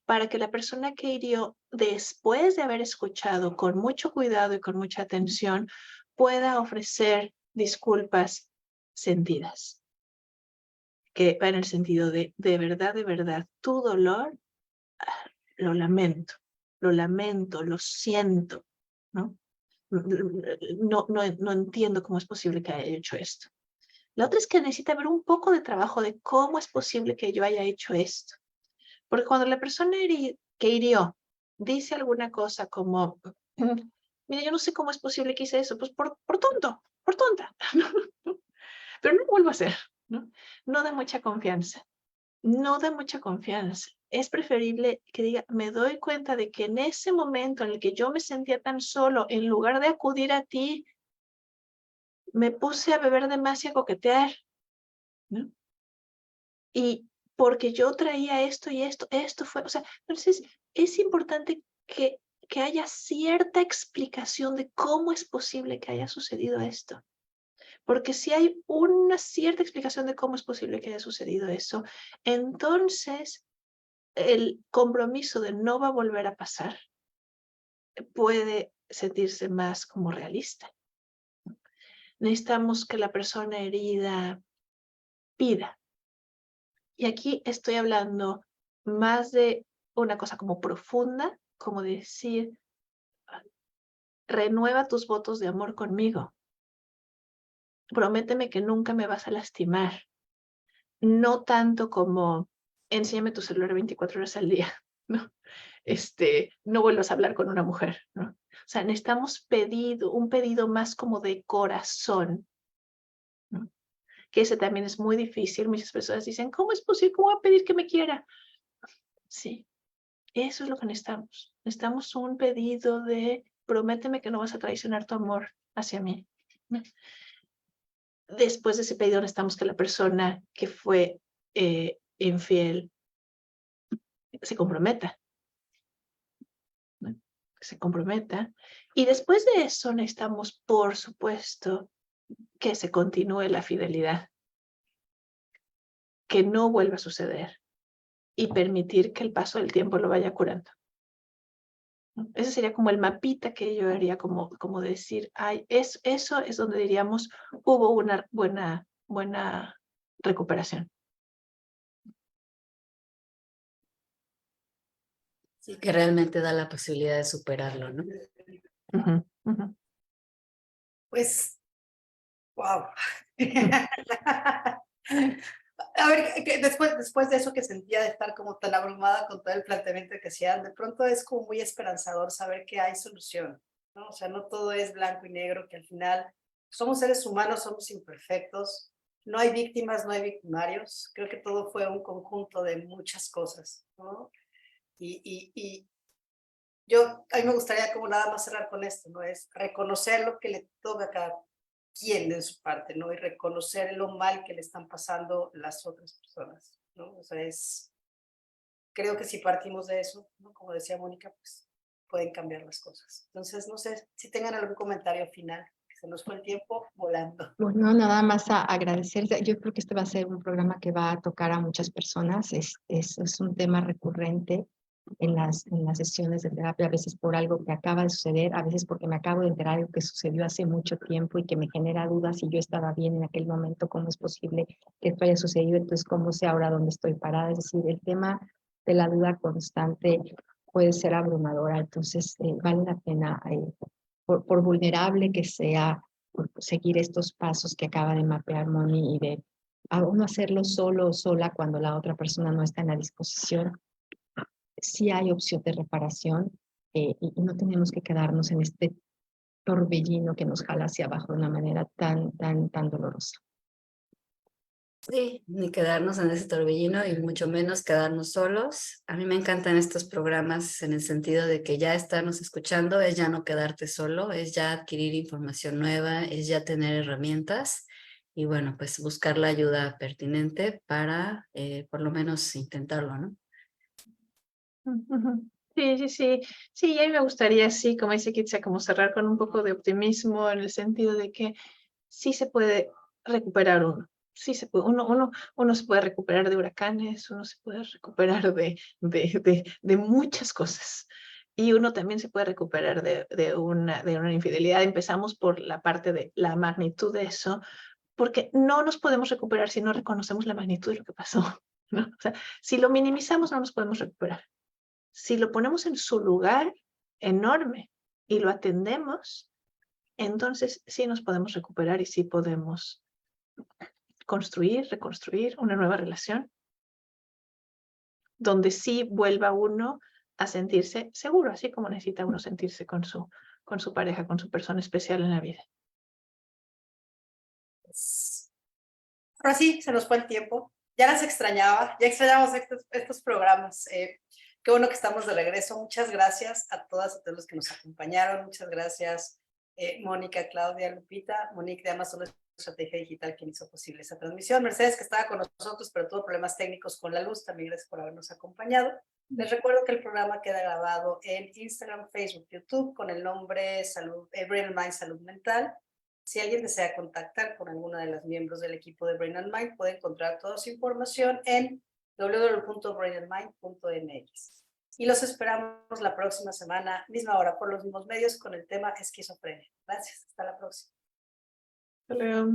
para que la persona que hirió, después de haber escuchado con mucho cuidado y con mucha atención, pueda ofrecer disculpas sentidas, que va en el sentido de verdad, tu dolor lo lamento, lo siento, ¿no? No entiendo cómo es posible que haya hecho esto. La otra es que necesita ver un poco de trabajo de cómo es posible que yo haya hecho esto. Porque cuando la persona que hirió dice alguna cosa como, mira, yo no sé cómo es posible que hice eso, pues por tonto, por tonta. Pero no lo vuelvo a hacer, ¿no? No da mucha confianza. Es preferible que diga, me doy cuenta de que en ese momento en el que yo me sentía tan solo, en lugar de acudir a ti, me puse a beber de más y a coquetear, ¿no? Y porque yo traía esto y esto fue, o sea, entonces es importante que haya cierta explicación de cómo es posible que haya sucedido esto. Porque si hay una cierta explicación de cómo es posible que haya sucedido eso, entonces el compromiso de no va a volver a pasar puede sentirse más como realista. Necesitamos que la persona herida pida. Y aquí estoy hablando más de una cosa como profunda, como decir, renueva tus votos de amor conmigo. Prométeme que nunca me vas a lastimar. No tanto como, enséñame tu celular 24 horas al día, ¿no? No vuelvas a hablar con una mujer, ¿no? O sea, necesitamos un pedido más como de corazón, ¿no? Que ese también es muy difícil. Muchas personas dicen, ¿cómo es posible? ¿Cómo voy a pedir que me quiera? Sí, eso es lo que necesitamos. Necesitamos un pedido de prométeme que no vas a traicionar tu amor hacia mí. Después de ese pedido necesitamos que la persona que fue infiel se comprometa. ¿No? Se comprometa. Y después de eso necesitamos, por supuesto, que se continúe la fidelidad, que no vuelva a suceder y permitir que el paso del tiempo lo vaya curando. Ese sería como el mapita que yo haría, como decir, ay, eso es donde diríamos hubo una buena recuperación. Sí, que realmente da la posibilidad de superarlo, ¿no? Ujú, ujú. Pues, wow. A ver, que después de eso que sentía de estar como tan abrumada con todo el planteamiento que hacían, de pronto es como muy esperanzador saber que hay solución, ¿no? O sea, no todo es blanco y negro, que al final somos seres humanos, somos imperfectos, no hay víctimas, no hay victimarios. Creo que todo fue un conjunto de muchas cosas, ¿no? Y a mí me gustaría como nada más cerrar con esto, ¿no? Es reconocer lo que le toca a cada quien de su parte, ¿no? Y reconocer lo mal que le están pasando las otras personas, ¿no? O sea, creo que si partimos de eso, ¿no? Como decía Mónica, pues pueden cambiar las cosas. Entonces, no sé si tengan algún comentario final, que se nos fue el tiempo volando. Bueno, nada más a agradecer. Yo creo que este va a ser un programa que va a tocar a muchas personas. Es un tema recurrente en las sesiones de terapia, a veces por algo que acaba de suceder, a veces porque me acabo de enterar de algo que sucedió hace mucho tiempo y que me genera dudas si yo estaba bien en aquel momento, cómo es posible que esto haya sucedido, entonces cómo sé ahora dónde estoy parada. Es decir, el tema de la duda constante puede ser abrumadora, entonces vale la pena, por vulnerable que sea, por seguir estos pasos que acaba de mapear Moni y de a uno hacerlo solo o sola cuando la otra persona no está en la disposición. Sí hay opción de reparación y no tenemos que quedarnos en este torbellino que nos jala hacia abajo de una manera tan dolorosa. Sí, ni quedarnos en ese torbellino y mucho menos quedarnos solos. A mí me encantan estos programas en el sentido de que ya estarnos escuchando es ya no quedarte solo, es ya adquirir información nueva, es ya tener herramientas y bueno, pues buscar la ayuda pertinente para por lo menos intentarlo, ¿no? Ujú. Sí, sí, sí. Sí, a mí me gustaría, sí, como dice Kitsa, como cerrar con un poco de optimismo en el sentido de que sí se puede recuperar uno. Sí se puede, uno se puede recuperar de huracanes, uno se puede recuperar de muchas cosas. Y uno también se puede recuperar de una infidelidad. Empezamos por la parte de la magnitud de eso, porque no nos podemos recuperar si no reconocemos la magnitud de lo que pasó, ¿no? O sea, si lo minimizamos, no nos podemos recuperar. Si lo ponemos en su lugar enorme y lo atendemos, entonces sí nos podemos recuperar y sí podemos construir, reconstruir una nueva relación donde sí vuelva uno a sentirse seguro, así como necesita uno sentirse con su pareja, con su persona especial en la vida. Pues, ahora sí, se nos fue el tiempo. Ya las extrañaba, ya extrañamos estos programas. Qué bueno que estamos de regreso. Muchas gracias a todas y todos los que nos acompañaron. Muchas gracias, Mónica, Claudia, Lupita, Monique de Amazon Estrategia Digital, quien hizo posible esa transmisión. Mercedes, que estaba con nosotros, pero tuvo problemas técnicos con la luz. También gracias por habernos acompañado. Les recuerdo que el programa queda grabado en Instagram, Facebook, YouTube, con el nombre Brain Mind Salud Mental. Si alguien desea contactar con alguna de las miembros del equipo de Brain and Mind, puede encontrar toda su información en www.brainandmind.mx. Y los esperamos la próxima semana, misma hora, por los mismos medios, con el tema esquizofrenia. Gracias, hasta la próxima. Hasta luego.